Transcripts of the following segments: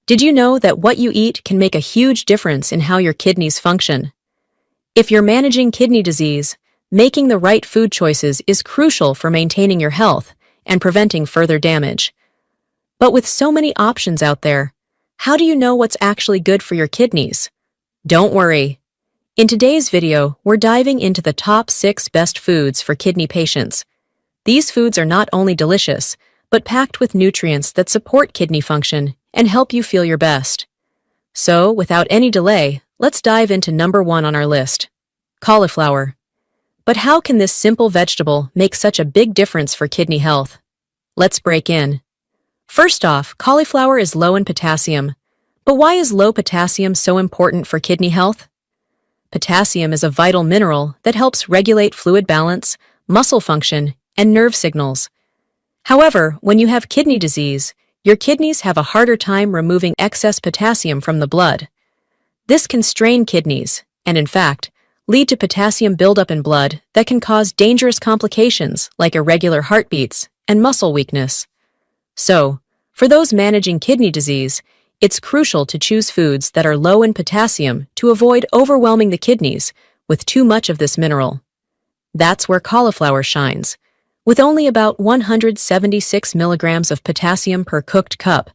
Did you know that what you eat can make a huge difference in how your kidneys function? If you're managing kidney disease, making the right food choices is crucial for maintaining your health and preventing further damage. But with so many options out there, how do you know what's actually good for your kidneys? Don't worry. In today's video, we're diving into the top 6 best foods for kidney patients. These foods are not only delicious, but packed with nutrients that support kidney function and help you feel your best. So, without any delay, let's dive into number 1 on our list: cauliflower. But how can this simple vegetable make such a big difference for kidney health? Let's break in. First off, cauliflower is low in potassium. But why is low potassium so important for kidney health? Potassium is a vital mineral that helps regulate fluid balance, muscle function, and nerve signals. However, when you have kidney disease, your kidneys have a harder time removing excess potassium from the blood. This can strain kidneys, and in fact, lead to potassium buildup in blood that can cause dangerous complications like irregular heartbeats and muscle weakness. So, for those managing kidney disease, it's crucial to choose foods that are low in potassium to avoid overwhelming the kidneys with too much of this mineral. That's where cauliflower shines. With only about 176 milligrams of potassium per cooked cup,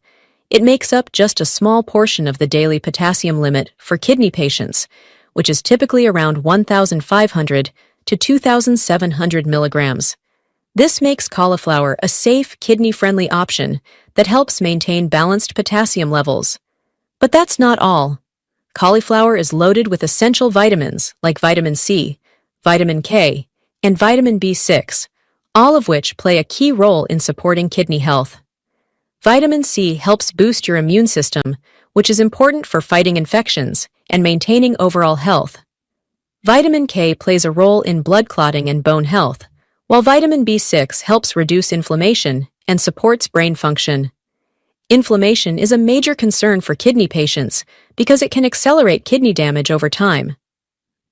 it makes up just a small portion of the daily potassium limit for kidney patients, which is typically around 1,500 to 2,700 milligrams. This makes cauliflower a safe, kidney-friendly option that helps maintain balanced potassium levels. But that's not all. Cauliflower is loaded with essential vitamins like vitamin C, vitamin K, and vitamin B6, all of which play a key role in supporting kidney health. Vitamin C helps boost your immune system, which is important for fighting infections and maintaining overall health. Vitamin K plays a role in blood clotting and bone health, while vitamin B6 helps reduce inflammation and supports brain function. Inflammation is a major concern for kidney patients because it can accelerate kidney damage over time.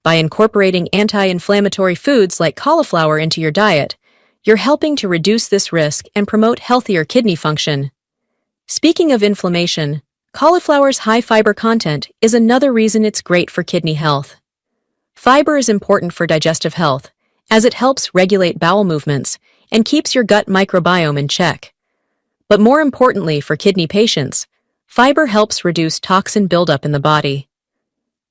By incorporating anti-inflammatory foods like cauliflower into your diet, you're helping to reduce this risk and promote healthier kidney function. Speaking of inflammation, cauliflower's high fiber content is another reason it's great for kidney health. Fiber is important for digestive health, as it helps regulate bowel movements and keeps your gut microbiome in check. But more importantly for kidney patients, fiber helps reduce toxin buildup in the body.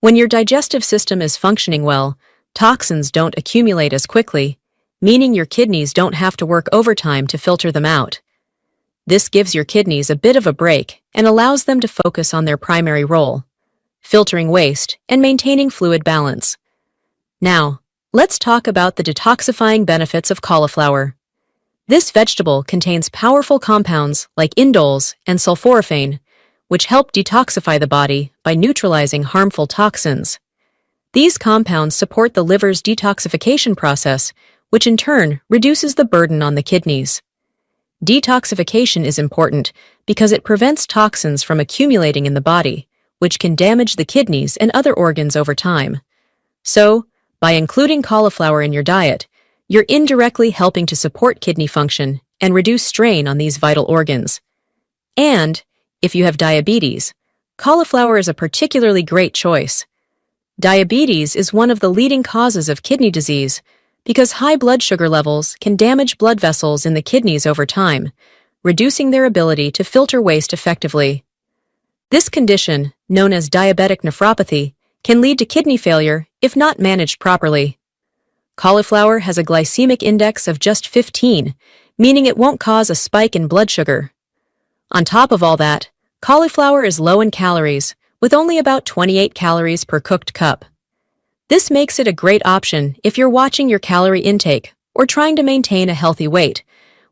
When your digestive system is functioning well, toxins don't accumulate as quickly, meaning your kidneys don't have to work overtime to filter them out. This gives your kidneys a bit of a break and allows them to focus on their primary role: filtering waste and maintaining fluid balance. Now, let's talk about the detoxifying benefits of cauliflower. This vegetable contains powerful compounds like indoles and sulforaphane, which help detoxify the body by neutralizing harmful toxins. These compounds support the liver's detoxification process, which in turn reduces the burden on the kidneys. Detoxification is important because it prevents toxins from accumulating in the body, which can damage the kidneys and other organs over time. So, by including cauliflower in your diet, you're indirectly helping to support kidney function and reduce strain on these vital organs. And, if you have diabetes, cauliflower is a particularly great choice. Diabetes is one of the leading causes of kidney disease because high blood sugar levels can damage blood vessels in the kidneys over time, reducing their ability to filter waste effectively. This condition, known as diabetic nephropathy, can lead to kidney failure if not managed properly. Cauliflower has a glycemic index of just 15, meaning it won't cause a spike in blood sugar. On top of all that, cauliflower is low in calories, with only about 28 calories per cooked cup. This makes it a great option if you're watching your calorie intake or trying to maintain a healthy weight,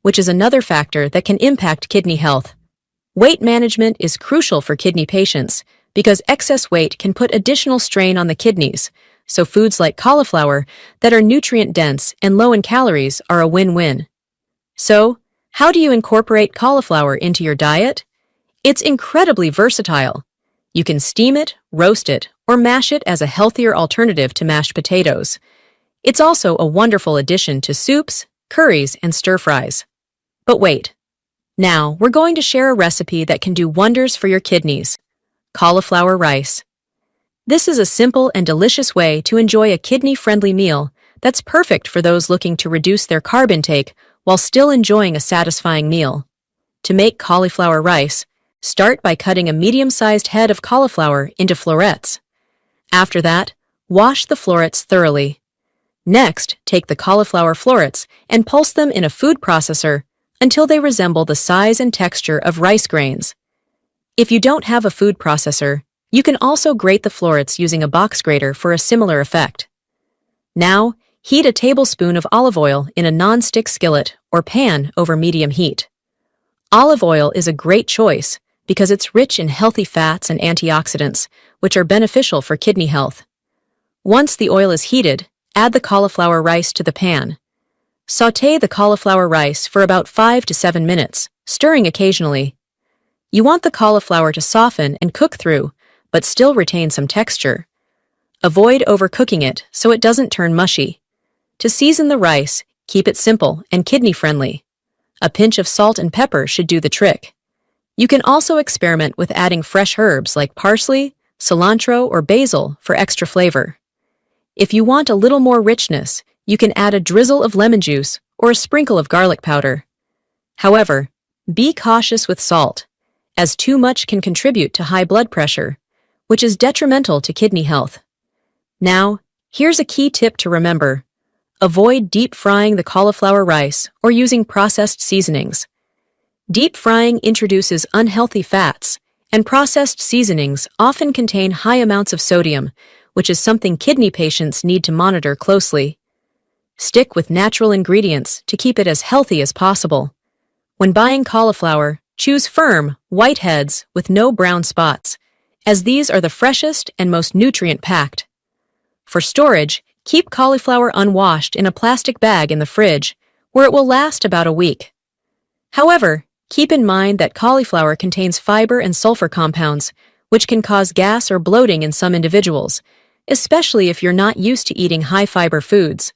which is another factor that can impact kidney health. Weight management is crucial for kidney patients because excess weight can put additional strain on the kidneys, so foods like cauliflower that are nutrient-dense and low in calories are a win-win. So, how do you incorporate cauliflower into your diet? It's incredibly versatile. You can steam it, roast it, or mash it as a healthier alternative to mashed potatoes. It's also a wonderful addition to soups, curries, and stir-fries. But wait, Now, we're going to share a recipe that can do wonders for your kidneys: cauliflower rice. This is a simple and delicious way to enjoy a kidney-friendly meal that's perfect for those looking to reduce their carb intake while still enjoying a satisfying meal. To make cauliflower rice, start by cutting a medium-sized head of cauliflower into florets. After that, wash the florets thoroughly. Next, take the cauliflower florets and pulse them in a food processor until they resemble the size and texture of rice grains. If you don't have a food processor, you can also grate the florets using a box grater for a similar effect. Now, heat a tablespoon of olive oil in a non-stick skillet or pan over medium heat. Olive oil is a great choice because it's rich in healthy fats and antioxidants, which are beneficial for kidney health. Once the oil is heated, add the cauliflower rice to the pan. Sauté the cauliflower rice for about 5 to 7 minutes, stirring occasionally. You want the cauliflower to soften and cook through, but still retain some texture. Avoid overcooking it so it doesn't turn mushy. To season the rice, keep it simple and kidney-friendly. A pinch of salt and pepper should do the trick. You can also experiment with adding fresh herbs like parsley, cilantro, or basil for extra flavor. If you want a little more richness, you can add a drizzle of lemon juice or a sprinkle of garlic powder. However, be cautious with salt, as too much can contribute to high blood pressure, which is detrimental to kidney health. Now, here's a key tip to remember. Avoid deep frying the cauliflower rice or using processed seasonings. Deep frying introduces unhealthy fats, and processed seasonings often contain high amounts of sodium, which is something kidney patients need to monitor closely. Stick with natural ingredients to keep it as healthy as possible. When buying cauliflower, choose firm, white heads with no brown spots, as these are the freshest and most nutrient-packed. For storage, keep cauliflower unwashed in a plastic bag in the fridge, where it will last about a week. However, keep in mind that cauliflower contains fiber and sulfur compounds, which can cause gas or bloating in some individuals, especially if you're not used to eating high-fiber foods.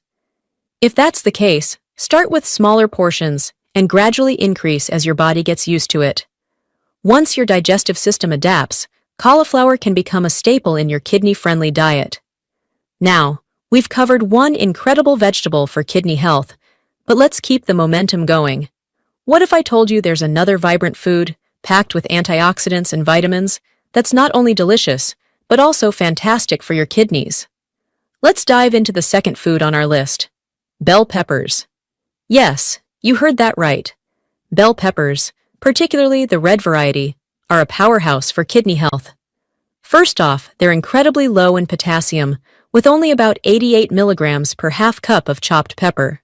If that's the case, start with smaller portions and gradually increase as your body gets used to it. Once your digestive system adapts, cauliflower can become a staple in your kidney-friendly diet. Now, we've covered one incredible vegetable for kidney health, but let's keep the momentum going. What if I told you there's another vibrant food, packed with antioxidants and vitamins, that's not only delicious, but also fantastic for your kidneys? Let's dive into the second food on our list: bell peppers. Yes, you heard that right. Bell peppers, particularly the red variety, are a powerhouse for kidney health. First off, they're incredibly low in potassium, with only about 88 milligrams per half cup of chopped pepper.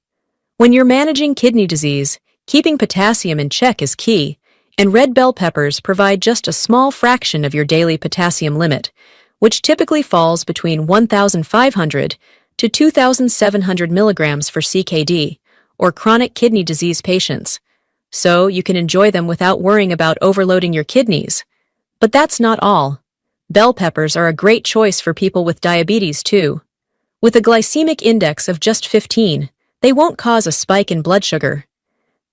When you're managing kidney disease, keeping potassium in check is key, and red bell peppers provide just a small fraction of your daily potassium limit, which typically falls between 1,500 to 2,700 milligrams for CKD, or chronic kidney disease patients, so you can enjoy them without worrying about overloading your kidneys. But that's not all. Bell peppers are a great choice for people with diabetes too. With a glycemic index of just 15, they won't cause a spike in blood sugar.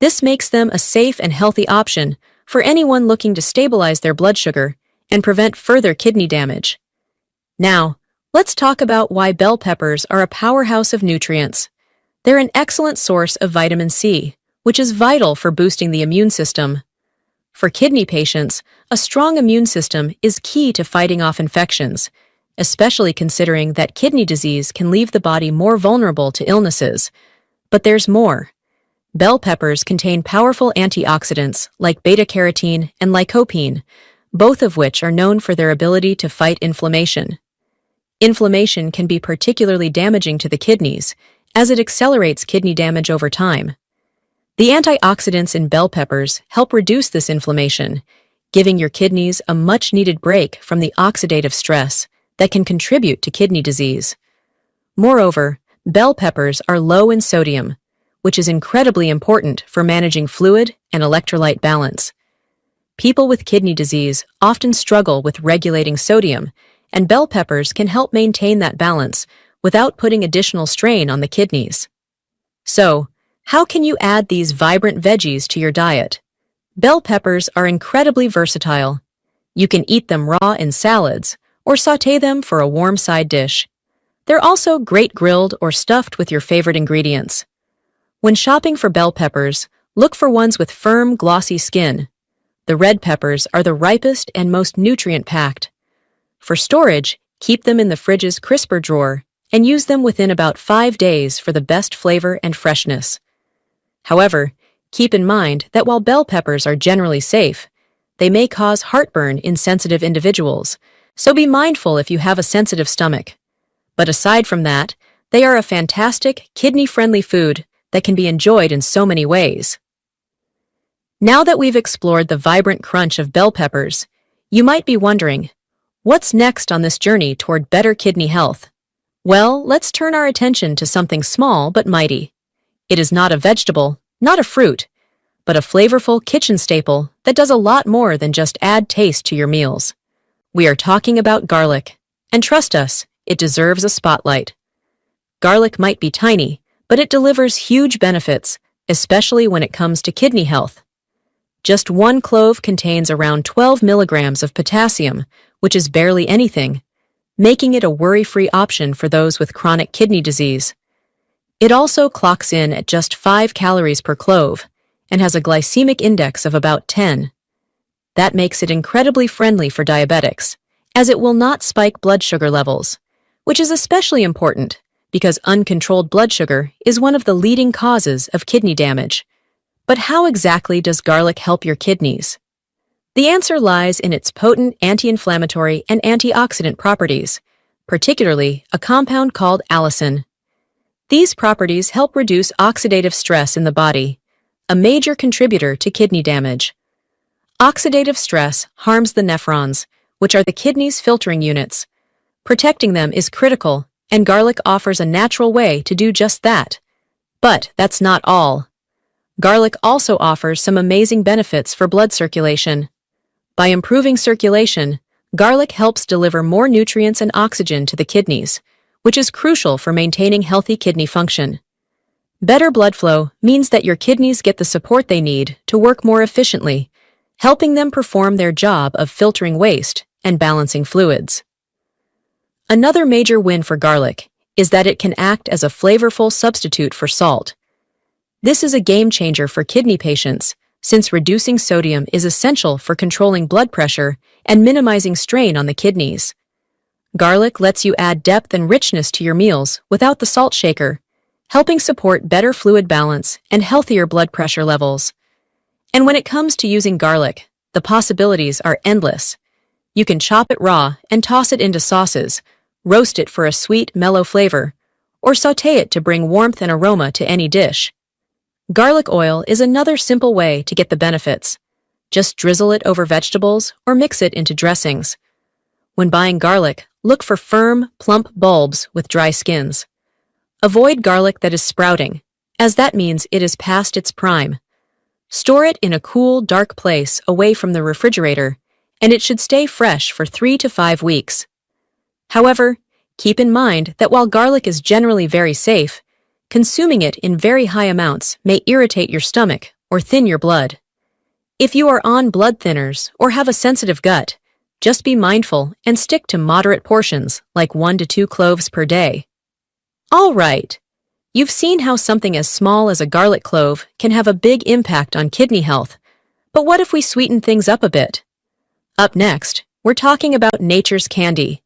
This makes them a safe and healthy option for anyone looking to stabilize their blood sugar and prevent further kidney damage. Now, let's talk about why bell peppers are a powerhouse of nutrients. They're an excellent source of vitamin C, which is vital for boosting the immune system. For kidney patients, a strong immune system is key to fighting off infections, especially considering that kidney disease can leave the body more vulnerable to illnesses. But there's more. Bell peppers contain powerful antioxidants like beta-carotene and lycopene, both of which are known for their ability to fight inflammation. Inflammation can be particularly damaging to the kidneys, as it accelerates kidney damage over time. The antioxidants in bell peppers help reduce this inflammation, giving your kidneys a much-needed break from the oxidative stress that can contribute to kidney disease. Moreover, bell peppers are low in sodium, which is incredibly important for managing fluid and electrolyte balance. People with kidney disease often struggle with regulating sodium, and bell peppers can help maintain that balance without putting additional strain on the kidneys. So, how can you add these vibrant veggies to your diet? Bell peppers are incredibly versatile. You can eat them raw in salads or sauté them for a warm side dish. They're also great grilled or stuffed with your favorite ingredients. When shopping for bell peppers, look for ones with firm, glossy skin. The red peppers are the ripest and most nutrient-packed. For storage, keep them in the fridge's crisper drawer and use them within about 5 days for the best flavor and freshness. However, keep in mind that while bell peppers are generally safe, they may cause heartburn in sensitive individuals, so be mindful if you have a sensitive stomach. But aside from that, they are a fantastic, kidney-friendly food that can be enjoyed in so many ways. Now that we've explored the vibrant crunch of bell peppers, you might be wondering, what's next on this journey toward better kidney health? Well, let's turn our attention to something small but mighty. It is not a vegetable, not a fruit, but a flavorful kitchen staple that does a lot more than just add taste to your meals. We are talking about garlic, and trust us, it deserves a spotlight. Garlic might be tiny, but it delivers huge benefits, especially when it comes to kidney health. Just one clove contains around 12 milligrams of potassium, which is barely anything, making it a worry-free option for those with chronic kidney disease. It also clocks in at just 5 calories per clove and has a glycemic index of about 10. That makes it incredibly friendly for diabetics, as it will not spike blood sugar levels, which is especially important because uncontrolled blood sugar is one of the leading causes of kidney damage. But how exactly does garlic help your kidneys? The answer lies in its potent anti-inflammatory and antioxidant properties, particularly a compound called allicin. These properties help reduce oxidative stress in the body, a major contributor to kidney damage. Oxidative stress harms the nephrons, which are the kidney's filtering units. Protecting them is critical, and garlic offers a natural way to do just that. But that's not all. Garlic also offers some amazing benefits for blood circulation. By improving circulation, garlic helps deliver more nutrients and oxygen to the kidneys, which is crucial for maintaining healthy kidney function. Better blood flow means that your kidneys get the support they need to work more efficiently, helping them perform their job of filtering waste and balancing fluids. Another major win for garlic is that it can act as a flavorful substitute for salt. This is a game changer for kidney patients, since reducing sodium is essential for controlling blood pressure and minimizing strain on the kidneys. Garlic lets you add depth and richness to your meals without the salt shaker, helping support better fluid balance and healthier blood pressure levels. And when it comes to using garlic, the possibilities are endless. You can chop it raw and toss it into sauces, roast it for a sweet, mellow flavor, or sauté it to bring warmth and aroma to any dish. Garlic oil is another simple way to get the benefits. Just drizzle it over vegetables or mix it into dressings. When buying garlic, look for firm, plump bulbs with dry skins. Avoid garlic that is sprouting, as that means it is past its prime. Store it in a cool, dark place away from the refrigerator, and it should stay fresh for 3 to 5 weeks. However, keep in mind that while garlic is generally very safe, consuming it in very high amounts may irritate your stomach or thin your blood. If you are on blood thinners or have a sensitive gut, just be mindful and stick to moderate portions like 1 to 2 cloves per day. All right, you've seen how something as small as a garlic clove can have a big impact on kidney health, but what if we sweeten things up a bit? Up next, we're talking about nature's candy,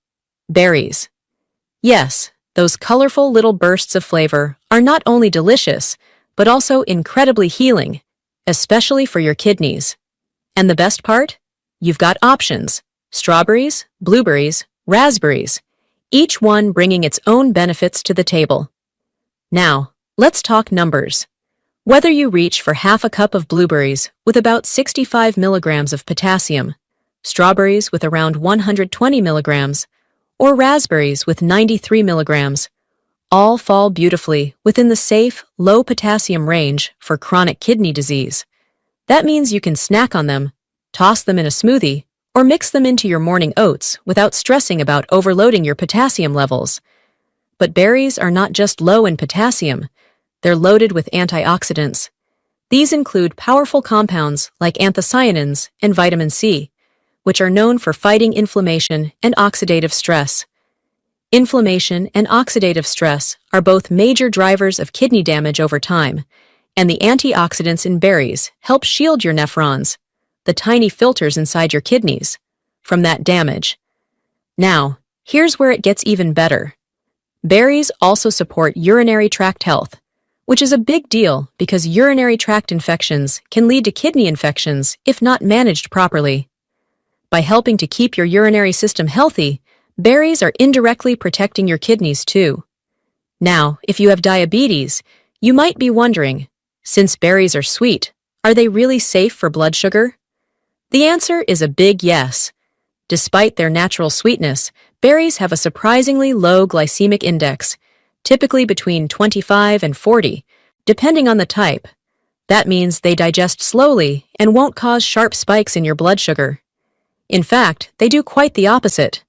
berries. Yes, those colorful little bursts of flavor are not only delicious, but also incredibly healing, especially for your kidneys. And the best part? You've got options: strawberries, blueberries, raspberries, each one bringing its own benefits to the table. Now, let's talk numbers. Whether you reach for half a cup of blueberries with about 65 milligrams of potassium, strawberries with around 120 milligrams, or raspberries with 93 milligrams, all fall beautifully within the safe, low potassium range for chronic kidney disease. That means you can snack on them, toss them in a smoothie, or mix them into your morning oats without stressing about overloading your potassium levels. But berries are not just low in potassium, they're loaded with antioxidants. These include powerful compounds like anthocyanins and vitamin C, which are known for fighting inflammation and oxidative stress. Inflammation and oxidative stress are both major drivers of kidney damage over time, and the antioxidants in berries help shield your nephrons, the tiny filters inside your kidneys, from that damage. Now, here's where it gets even better. Berries also support urinary tract health, which is a big deal because urinary tract infections can lead to kidney infections if not managed properly. By helping to keep your urinary system healthy, berries are indirectly protecting your kidneys too. Now, if you have diabetes, you might be wondering, since berries are sweet, are they really safe for blood sugar? The answer is a big yes. Despite their natural sweetness, berries have a surprisingly low glycemic index, typically between 25 and 40, depending on the type. That means they digest slowly and won't cause sharp spikes in your blood sugar. In fact, they do quite the opposite.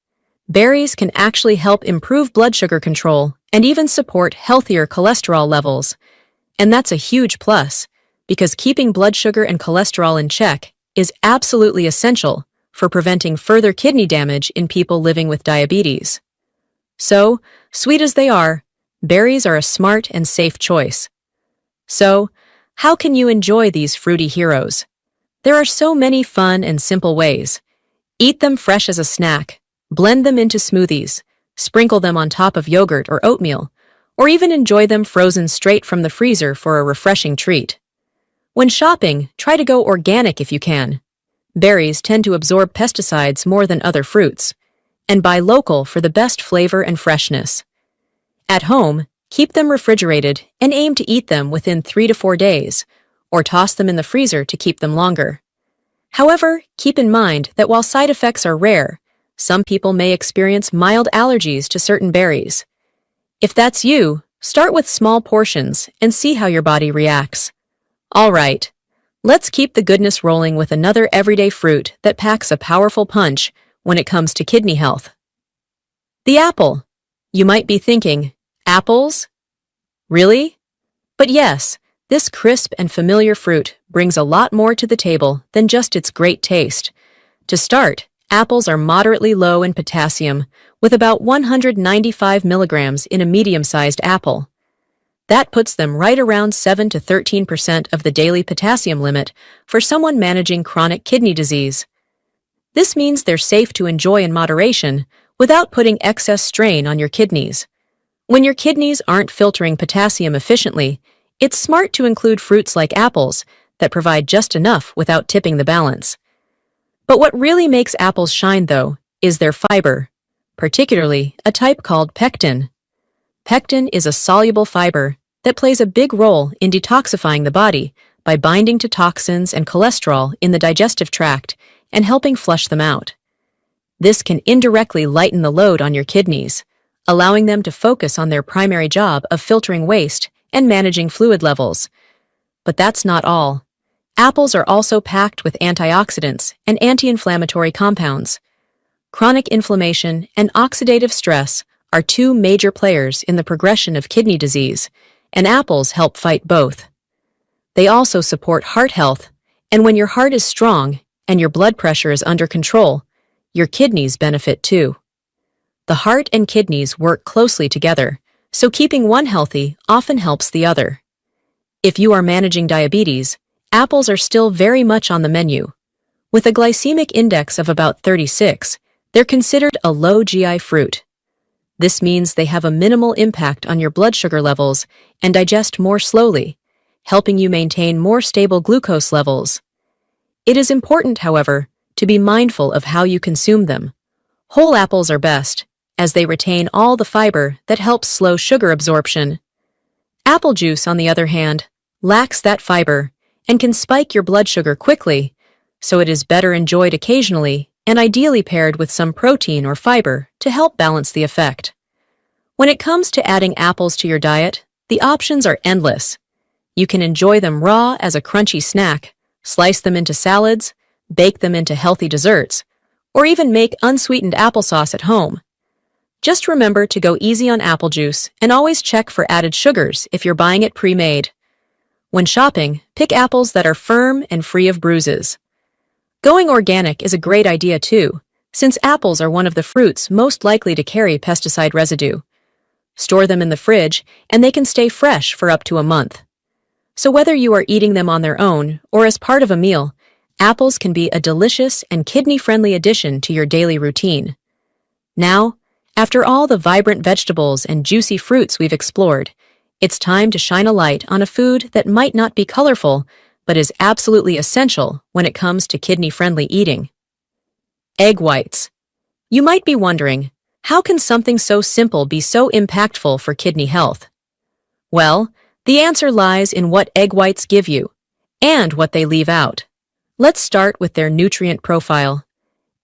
Berries can actually help improve blood sugar control and even support healthier cholesterol levels. And that's a huge plus, because keeping blood sugar and cholesterol in check is absolutely essential for preventing further kidney damage in people living with diabetes. So, sweet as they are, berries are a smart and safe choice. So, how can you enjoy these fruity heroes? There are so many fun and simple ways. Eat them fresh as a snack, blend them into smoothies, sprinkle them on top of yogurt or oatmeal, or even enjoy them frozen straight from the freezer for a refreshing treat. When shopping, try to go organic if you can. Berries tend to absorb pesticides more than other fruits, and buy local for the best flavor and freshness. At home, keep them refrigerated and aim to eat them within 3 to 4 days, or toss them in the freezer to keep them longer. However, keep in mind that while side effects are rare, some people may experience mild allergies to certain berries. If that's you, start with small portions and see how your body reacts. All right, let's keep the goodness rolling with another everyday fruit that packs a powerful punch when it comes to kidney health. The apple. You might be thinking, apples? Really? But yes, this crisp and familiar fruit brings a lot more to the table than just its great taste. To start, apples are moderately low in potassium, with about 195 milligrams in a medium-sized apple. That puts them right around 7 to 13% of the daily potassium limit for someone managing chronic kidney disease. This means they're safe to enjoy in moderation without putting excess strain on your kidneys. When your kidneys aren't filtering potassium efficiently, it's smart to include fruits like apples that provide just enough without tipping the balance. But what really makes apples shine, though, is their fiber, particularly a type called pectin. Pectin is a soluble fiber that plays a big role in detoxifying the body by binding to toxins and cholesterol in the digestive tract and helping flush them out. This can indirectly lighten the load on your kidneys, allowing them to focus on their primary job of filtering waste and managing fluid levels. But that's not all. Apples are also packed with antioxidants and anti-inflammatory compounds. Chronic inflammation and oxidative stress are two major players in the progression of kidney disease, and apples help fight both. They also support heart health, and when your heart is strong and your blood pressure is under control, your kidneys benefit too. The heart and kidneys work closely together, so keeping one healthy often helps the other. If you are managing diabetes, apples are still very much on the menu. With a glycemic index of about 36, they're considered a low GI fruit. This means they have a minimal impact on your blood sugar levels and digest more slowly, helping you maintain more stable glucose levels. It is important, however, to be mindful of how you consume them. Whole apples are best, as they retain all the fiber that helps slow sugar absorption. Apple juice, on the other hand, lacks that fiber and can spike your blood sugar quickly, so it is better enjoyed occasionally and ideally paired with some protein or fiber to help balance the effect. When it comes to adding apples to your diet, the options are endless. You can enjoy them raw as a crunchy snack, slice them into salads, bake them into healthy desserts, or even make unsweetened applesauce at home. Just remember to go easy on apple juice and always check for added sugars if you're buying it pre-made. When shopping, pick apples that are firm and free of bruises. Going organic is a great idea too, since apples are one of the fruits most likely to carry pesticide residue. Store them in the fridge, and they can stay fresh for up to a month. So whether you are eating them on their own or as part of a meal, apples can be a delicious and kidney-friendly addition to your daily routine. Now, after all the vibrant vegetables and juicy fruits we've explored, it's time to shine a light on a food that might not be colorful, but is absolutely essential when it comes to kidney-friendly eating. Egg whites. You might be wondering, how can something so simple be so impactful for kidney health? Well, the answer lies in what egg whites give you, and what they leave out. Let's start with their nutrient profile.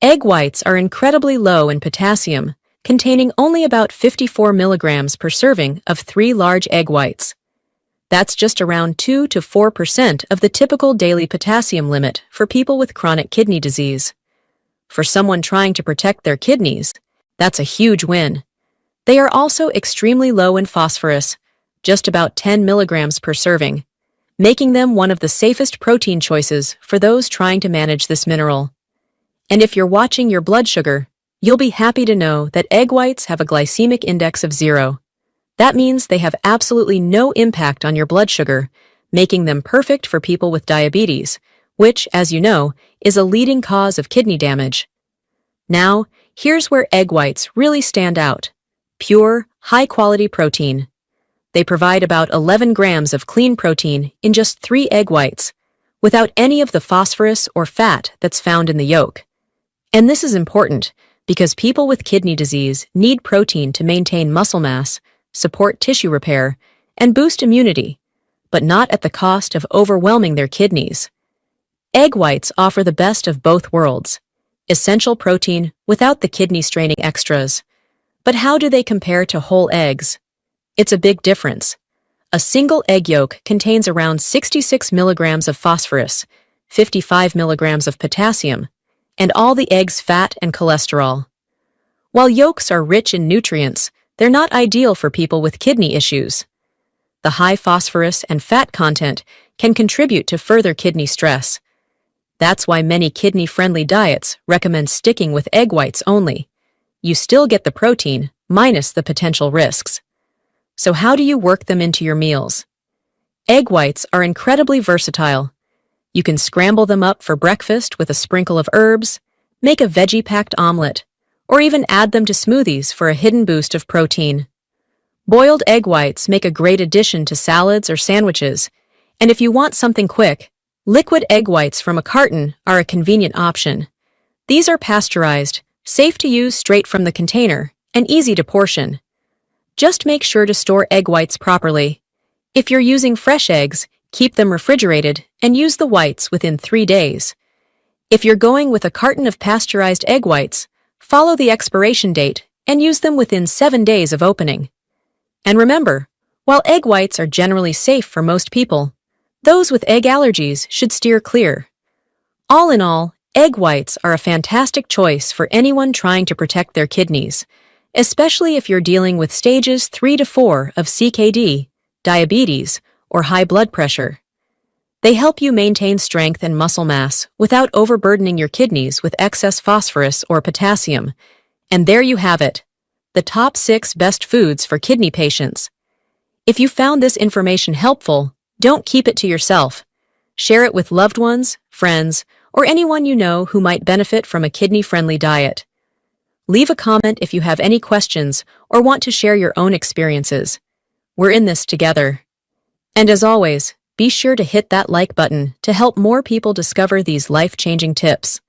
Egg whites are incredibly low in potassium, containing only about 54 milligrams per serving of 3 large egg whites. That's just around 2 to 4% of the typical daily potassium limit for people with chronic kidney disease. For someone trying to protect their kidneys, that's a huge win. They are also extremely low in phosphorus, just about 10 milligrams per serving, making them one of the safest protein choices for those trying to manage this mineral. And if you're watching your blood sugar, you'll be happy to know that egg whites have a glycemic index of 0. That means they have absolutely no impact on your blood sugar, making them perfect for people with diabetes, which, as you know, is a leading cause of kidney damage. Now, here's where egg whites really stand out. Pure, high-quality protein. They provide about 11 grams of clean protein in just 3 egg whites, without any of the phosphorus or fat that's found in the yolk. And this is important because people with kidney disease need protein to maintain muscle mass, support tissue repair, and boost immunity, but not at the cost of overwhelming their kidneys. Egg whites offer the best of both worlds, essential protein without the kidney-straining extras. But how do they compare to whole eggs? It's a big difference. A single egg yolk contains around 66 milligrams of phosphorus, 55 milligrams of potassium, and all the egg's fat and cholesterol. While yolks are rich in nutrients, they're not ideal for people with kidney issues. The high phosphorus and fat content can contribute to further kidney stress. That's why many kidney-friendly diets recommend sticking with egg whites only. You still get the protein, minus the potential risks. So how do you work them into your meals? Egg whites are incredibly versatile. You can scramble them up for breakfast with a sprinkle of herbs, make a veggie-packed omelet, or even add them to smoothies for a hidden boost of protein. Boiled egg whites make a great addition to salads or sandwiches, and if you want something quick, liquid egg whites from a carton are a convenient option. These are pasteurized, safe to use straight from the container, and easy to portion. Just make sure to store egg whites properly. If you're using fresh eggs, keep them refrigerated and use the whites within 3 days. If you're going with a carton of pasteurized egg whites, follow the expiration date and use them within 7 days of opening. And remember, while egg whites are generally safe for most people, those with egg allergies should steer clear. All in all, egg whites are a fantastic choice for anyone trying to protect their kidneys, especially if you're dealing with stages 3 to 4 of CKD, diabetes, or high blood pressure. They help you maintain strength and muscle mass without overburdening your kidneys with excess phosphorus or potassium. And there you have it, the top 6 best foods for kidney patients. If you found this information helpful, don't keep it to yourself. Share it with loved ones, friends, or anyone you know who might benefit from a kidney-friendly diet. Leave a comment if you have any questions or want to share your own experiences. We're in this together. And as always, be sure to hit that like button to help more people discover these life-changing tips.